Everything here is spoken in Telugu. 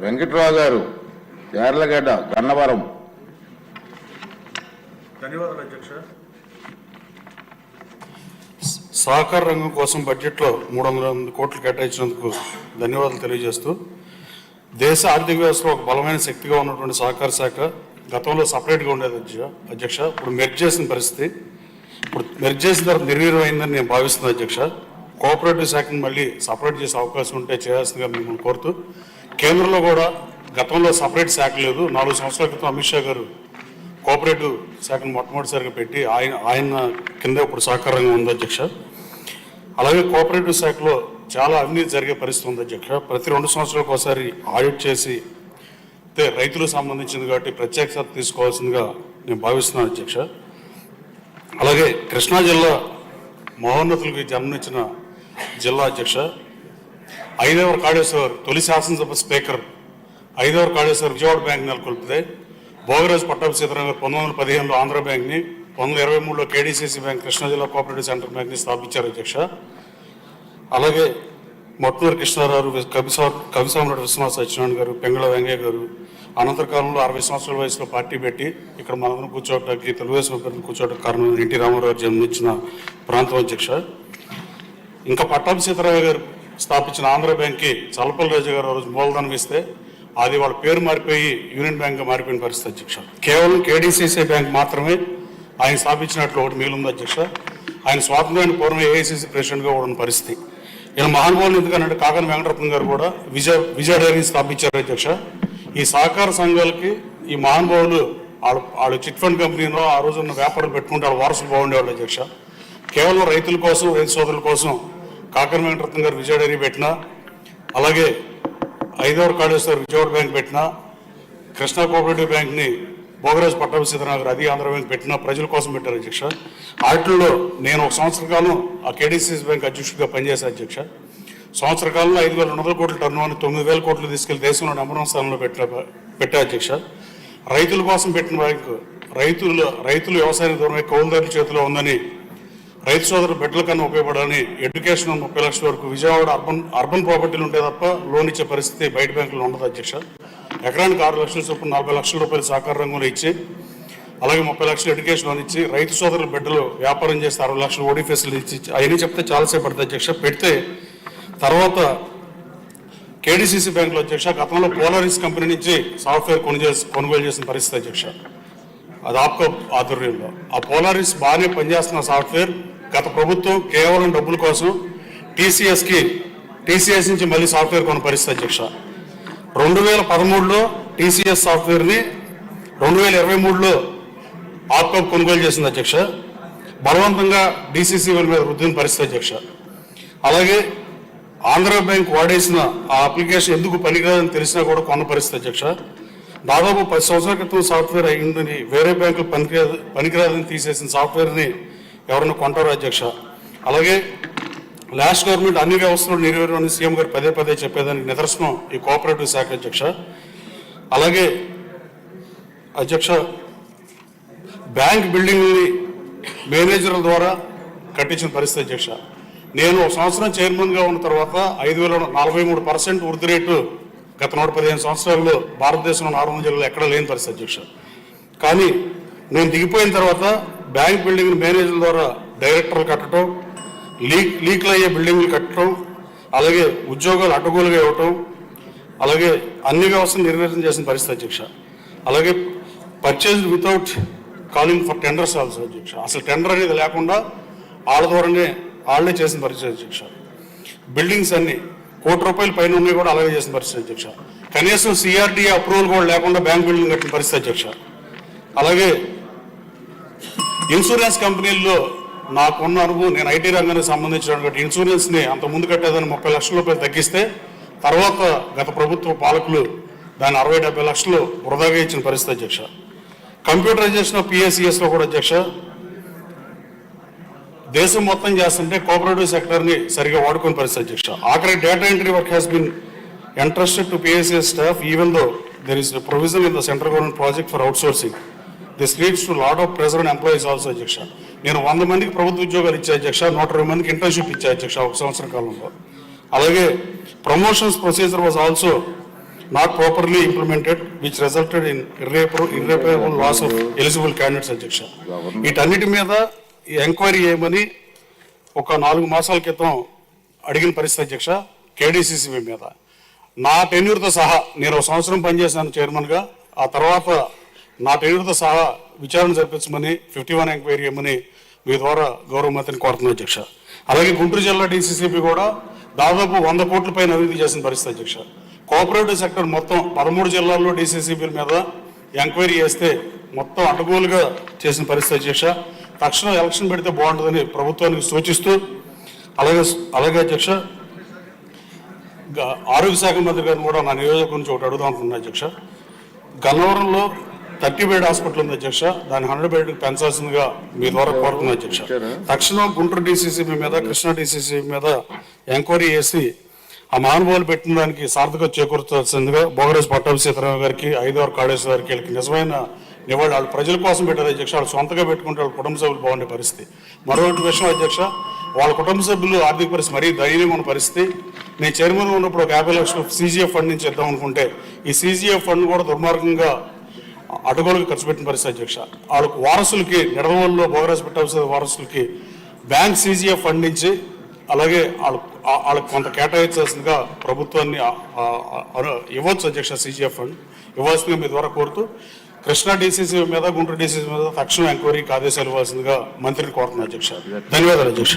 వెంకట్రావు గారు, యార్లగడ్డ, గన్నవరం. ధన్యవాదాలు అధ్యక్ష. సహకార రంగం కోసం బడ్జెట్లో 308 కోట్లు కేటాయించినందుకు ధన్యవాదాలు తెలియజేస్తూ, దేశ ఆర్థిక వ్యవస్థలో ఒక బలమైన శక్తిగా ఉన్నటువంటి సహకార శాఖ గతంలో సపరేట్గా ఉండేది అధ్యక్ష. ఇప్పుడు మెర్జ్ చేసిన పరిస్థితి, ఇప్పుడు మెర్జ్ చేసిన తర్వాత నిర్వీర్యం అయిందని నేను భావిస్తున్నాను అధ్యక్ష. కోఆపరేటివ్ శాఖను మళ్ళీ సపరేట్ చేసే అవకాశం ఉంటే చేయాల్సిందిగా మిమ్మల్ని కోరుతూ, కేంద్రంలో కూడా గతంలో సపరేట్ శాఖ లేదు. 4 సంవత్సరాల క్రితం అమిత్ షా గారు కోఆపరేటివ్ శాఖను మొట్టమొదటిసారిగా పెట్టి ఆయన కింద ఇప్పుడు సహకార రంగం ఉంది అధ్యక్ష. అలాగే కోఆపరేటివ్ శాఖలో చాలా అవినీతి జరిగే పరిస్థితి ఉంది అధ్యక్ష. ప్రతి 2 సంవత్సరాలకు ఒకసారి ఆడిట్ చేసి రైతులకు సంబంధించింది కాబట్టి ప్రత్యేక శ్రద్ధ తీసుకోవాల్సిందిగా నేను భావిస్తున్నాను అధ్యక్ష. అలాగే కృష్ణా జిల్లా మహోన్నతులకి జన్మనిచ్చిన జిల్లా అధ్యక్ష. 5వ కాళేశ్వర్ తొలి శాసనసభ స్పీకర్ 5వ కాళేశ్వర్ విజయవాడ బ్యాంక్ నెలకొల్పితే, భోగరాజు పట్టాభి సీతారాం గారు 1915లో ఆంధ్ర బ్యాంక్ని, 1923లో కేడీసీసీ బ్యాంక్ కృష్ణా జిల్లా కోఆపరేటివ్ సెంట్రల్ బ్యాంక్ని స్థాపించారు అధ్యక్ష. అలాగే మొట్టమొదటి కృష్ణారావు, కవిసామరెడ్డి విశ్వనాథ సత్యనారాయణ గారు, పెంగళ వెంకయ్య గారు అనంతర కాలంలో 60 సంవత్సరాల వయసులో పార్టీ పెట్టి ఇక్కడ మనందరం కూర్చోవడానికి, తెలుగుదేశం అభ్యర్థులు కూర్చోవడానికి కారణం ఎన్టీ రామారావు గారు జన్మించిన ప్రాంతం అధ్యక్ష. ఇంకా పట్టాభి సీతారామయ్య గారు స్థాపించిన ఆంధ్ర బ్యాంక్కి చల్లపల్లి రాజు గారు రోజు మూలధనం ఇస్తే అది వాళ్ళ పేరు మారిపోయి యూనియన్ బ్యాంక్గా మారిపోయిన పరిస్థితి అధ్యక్ష. కేవలం కేడీసీసీ బ్యాంక్ మాత్రమే ఆయన స్థాపించినట్లు ఒకటి మిగిలింది అధ్యక్ష. ఆయన స్వాతంత్రానికి పూర్వం ఏఐసీసీ ప్రెసిడెంట్గా ఉన్న పరిస్థితి. ఇలా మహానుభావులు ఎందుకనంటే కాకన వెంకటరత్నం గారు కూడా విజయ డైరీ స్థాపించారు అధ్యక్ష. ఈ సహకార సంఘాలకి ఈ మహానుభావులు వాళ్ళు చిట్ ఫండ్ కంపెనీలో ఆ రోజున్న వ్యాపారం పెట్టుకుంటే వాళ్ళ వారసులు బాగుండేవాళ్ళు అధ్యక్ష. కేవలం రైతుల కోసం, రైతు సోదరుల కోసం కాకన వెంకటరత్నం గారు విజయ డైరీ పెట్టినా, అలాగే 5వ కాళేశ్వర్ విజయవాడ బ్యాంక్ పెట్టినా, కృష్ణా కోఆపరేటివ్ బ్యాంక్ని భోగరాజు పట్టాభి సీతారాం గారు అది ఆంధ్ర బ్యాంక్ పెట్టినా ప్రజల కోసం పెట్టారు అధ్యక్ష. వాటిల్లో నేను 1 సంవత్సర కాలం ఆ కేడీసీసీ బ్యాంక్ అధ్యక్షుడిగా పనిచేశాను అధ్యక్ష. సంవత్సర కాలంలో 5,200 కోట్ల టర్న్ 9,000 కోట్లు తీసుకెళ్లి దేశంలో నెంబర్ 1 స్థానంలో పెట్టా అధ్యక్ష. రైతుల కోసం పెట్టిన బ్యాంకు రైతులు వ్యవసాయానికి దూరమై కౌలుదారుల చేతిలో ఉందని, రైతు సోదరుల బిడ్డల కన్నా ఉపయోగపడాలని ఎడ్యుకేషన్ 30 లక్షల వరకు విజయవాడ అర్బన్ ప్రాపర్టీలు ఉంటే తప్ప లోన్ ఇచ్చే పరిస్థితి బయట బ్యాంకులు ఉండదు అధ్యక్ష. ఎకరానికి 6 లక్షల చొప్పున 40 లక్షల రూపాయలు సహకార రంగంలో ఇచ్చి, అలాగే 30 లక్షలు ఎడ్యుకేషన్ లోన్ ఇచ్చి, రైతు సోదరుల బిడ్డలు వ్యాపారం చేస్తే 60 లక్షలు ఓడీ ఫెసిలిటీ ఇచ్చి అవన్నీ చెప్తే చాలాసేపు పడుతుంది అధ్యక్ష. పెడితే తర్వాత కేడీసీసీ బ్యాంకులో అధ్యక్ష గతంలో పోలారిస్ కంపెనీ నుంచి సాఫ్ట్వేర్ కొనుగోలు చేసిన పరిస్థితి అధ్యక్ష. అది ఆప్కో ఆధ్వర్యంలో ఆ పోలారిస్ బాగానే పనిచేస్తున్న సాఫ్ట్వేర్ గత ప్రభుత్వం కేవలం డబ్బుల కోసం టీసీఎస్ నుంచి మళ్ళీ సాఫ్ట్వేర్ కొన్న పరిస్థితి అధ్యక్ష. 2013లో టీసీఎస్ సాఫ్ట్వేర్ని 2023లో ఆప్కో కొనుగోలు చేసింది అధ్యక్ష. బలవంతంగా డీసీసీ మీద రుద్దిన పరిస్థితి అధ్యక్ష. అలాగే ఆంధ్ర బ్యాంక్ వాడేసిన ఆ అప్లికేషన్ ఎందుకు పనికిరాదని తెలిసినా కూడా కొన్న పరిస్థితి అధ్యక్ష. దాదాపు 10 సంవత్సరాల క్రితం సాఫ్ట్వేర్ అయ్యిందని వేరే బ్యాంకులు పనికిరాదని తీసేసిన సాఫ్ట్వేర్ని ఎవరైనా కొంటారు అధ్యక్ష. అలాగే లాస్ట్ గవర్నమెంట్ అన్ని వ్యవస్థలు నిర్వీర్యం సీఎం గారు పదే చెప్పేదానికి నిదర్శనం ఈ కోఆపరేటివ్ శాఖ అధ్యక్ష. అలాగే అధ్యక్ష బ్యాంక్ బిల్డింగ్ని మేనేజర్ల ద్వారా కట్టించిన పరిస్థితి అధ్యక్ష. నేను 1 సంవత్సరం చైర్మన్గా ఉన్న తర్వాత 5,043% వృద్ధి రేటు గత 115 సంవత్సరాల్లో భారతదేశంలో 400 జిల్లాలో ఎక్కడ లేని పరిస్థితి అధ్యక్ష. కానీ నేను దిగిపోయిన తర్వాత బ్యాంక్ బిల్డింగ్ మేనేజర్ల ద్వారా డైరెక్టర్లు కట్టడం, లీక్లు అయ్యే బిల్డింగ్లు కట్టడం, అలాగే ఉద్యోగాలు అడ్డగోలుగా ఇవ్వటం, అలాగే అన్ని వ్యవస్థలు నిర్వహణ చేసిన పరిస్థితి అధ్యక్ష. అలాగే purchase without calling for tenders also అధ్యక్ష. అసలు టెండర్ అనేది లేకుండా వాళ్ళ ద్వారానే వాళ్ళే చేసిన పరిస్థితి అధ్యక్ష. బిల్డింగ్స్ అన్ని ₹1,00,00,000 పైన ఉన్నాయి కూడా అలాగే చేసిన పరిస్థితి అధ్యక్ష. కనీసం సిఆర్డీఏ అప్రూవల్ కూడా లేకుండా బ్యాంక్ బిల్డింగ్ కట్టిన పరిస్థితి అధ్యక్ష. అలాగే ఇన్సూరెన్స్ కంపెనీల్లో నాకున్న అనుభవం, నేను ఐటీ రంగానికి సంబంధించినటువంటి ఇన్సూరెన్స్ని అంత ముందు కట్టేదాన్ని 30 లక్షల రూపాయలు తగ్గిస్తే తర్వాత గత ప్రభుత్వ పాలకులు దాన్ని 60-70 లక్షలు వృధాగా ఇచ్చిన పరిస్థితి అధ్యక్ష. కంప్యూటరైజేషన్ ఆఫ్ పిఎస్సిఎస్లో కూడా అధ్యక్ష దేశం మొత్తం చేస్తుంటే కోఆపరేటివ్ సెక్టర్ని సరిగా వాడుకునే పరిస్థితి అధ్యక్ష. ఆఖరి data entry work has been entrusted to PSCS staff even though there is a provision in the central government project for outsourcing. This leads to lot of pressure on employees also అధ్యక్ష. నేను 100 మందికి ప్రభుత్వ ఉద్యోగాలు ఇచ్చే అధ్యక్ష, 120 మందికి ఇంటర్న్షిప్ ఇచ్చే అధ్యక్ష 1 సంవత్సరం కాలంలో. అలాగే promotions procedure was also not properly implemented which resulted in irreparable loss of eligible candidates అధ్యక్ష. వీటన్నిటి మీద ఎంక్వైరీ చేయమని ఒక 4 మాసాల క్రితం అడిగిన పరిస్థితి అధ్యక్ష. కేడీసీసీబీ మీద నా టెన్యూర్తో సహా నేను 1 సంవత్సరం పనిచేశాను చైర్మన్గా. ఆ తర్వాత నా టెన్యూర్తో సహా విచారణ జరిపించమని 51 ఎంక్వైరీ చేయమని మీ ద్వారా గౌరవ మంత్రిని కోరుతున్నాను అధ్యక్ష. అలాగే గుంటూరు జిల్లా డీసీసీబీ కూడా దాదాపు 100 కోట్ల పైన అభివృద్ధి చేసిన పరిస్థితి అధ్యక్ష. కోఆపరేటివ్ సెక్టర్ మొత్తం 13 జిల్లాల్లో డీసీసీబీల మీద ఎంక్వైరీ చేస్తే మొత్తం అడ్డగోలుగా చేసిన పరిస్థితి అధ్యక్ష. తక్షణం ఎలక్షన్ పెడితే బాగుంటుందని ప్రభుత్వానికి సూచిస్తూ అలాగే అధ్యక్ష ఆరోగ్య శాఖ మంత్రి గారిని కూడా నా నియోజకవర్గం నుంచి ఒకటి అడుగుదాం అనుకున్నాను అధ్యక్ష. గన్నవరంలో 30 బెడ్ హాస్పిటల్ ఉంది అధ్యక్ష. దాన్ని 100 బెడ్కి పెంచాల్సిందిగా మీ ద్వారా కోరుతున్నాను అధ్యక్ష. తక్షణం గుంటూరు డీసీసీబీ మీద కృష్ణా డీసీసీబీ మీద ఎంక్వైరీ చేసి ఆ మహానుభావులు పెట్టిన దానికి సార్థకత చేకూర్చాల్సిందిగా బోగరాజు పట్టాభి సీతారామ గారికి, 5 కాళేశ్వర గారికి వీళ్ళకి నిజమైన నివాళి. వాళ్ళు ప్రజల కోసం పెట్టారు అధ్యక్ష. వాళ్ళు సొంతగా పెట్టుకుంటే వాళ్ళ కుటుంబ సభ్యులు బాగుండే పరిస్థితి. మరొకటి విషయం అధ్యక్ష, వాళ్ళ కుటుంబ సభ్యులు ఆర్థిక పరిస్థితి మరీ దయనీయంగా ఉన్న పరిస్థితి. నేను చైర్మన్ ఉన్నప్పుడు ఒక 50 లక్షలు సీజీఎఫ్ ఫండ్ నుంచి ఇద్దాం అనుకుంటే ఈ సీజీఎఫ్ ఫండ్ కూడా దుర్మార్గంగా అడ్డగోలుగా ఖర్చు పెట్టిన పరిస్థితి అధ్యక్ష. వాళ్ళకు వారసులకి నిడదవోలులో బోగరాజు పట్టాభి వారసులకి బ్యాంక్ సీజీఎఫ్ ఫండ్ నుంచి అలాగే వాళ్ళకి కొంత కేటాయించాల్సిందిగా ప్రభుత్వాన్ని ఇవ్వచ్చు అధ్యక్ష. సీజీఎఫ్ ఫండ్ ఇవ్వాల్సిందిగా మీ ద్వారా కోరుతూ కృష్ణా డీసీసీ మీద గుంటూరు డీసీసీ మీద తక్షణం ఎంక్వైరీకి ఆదేశాలు ఇవ్వాల్సిందిగా మంత్రిని కోరుతున్నాను అధ్యక్ష. ధన్యవాదాలు అధ్యక్ష.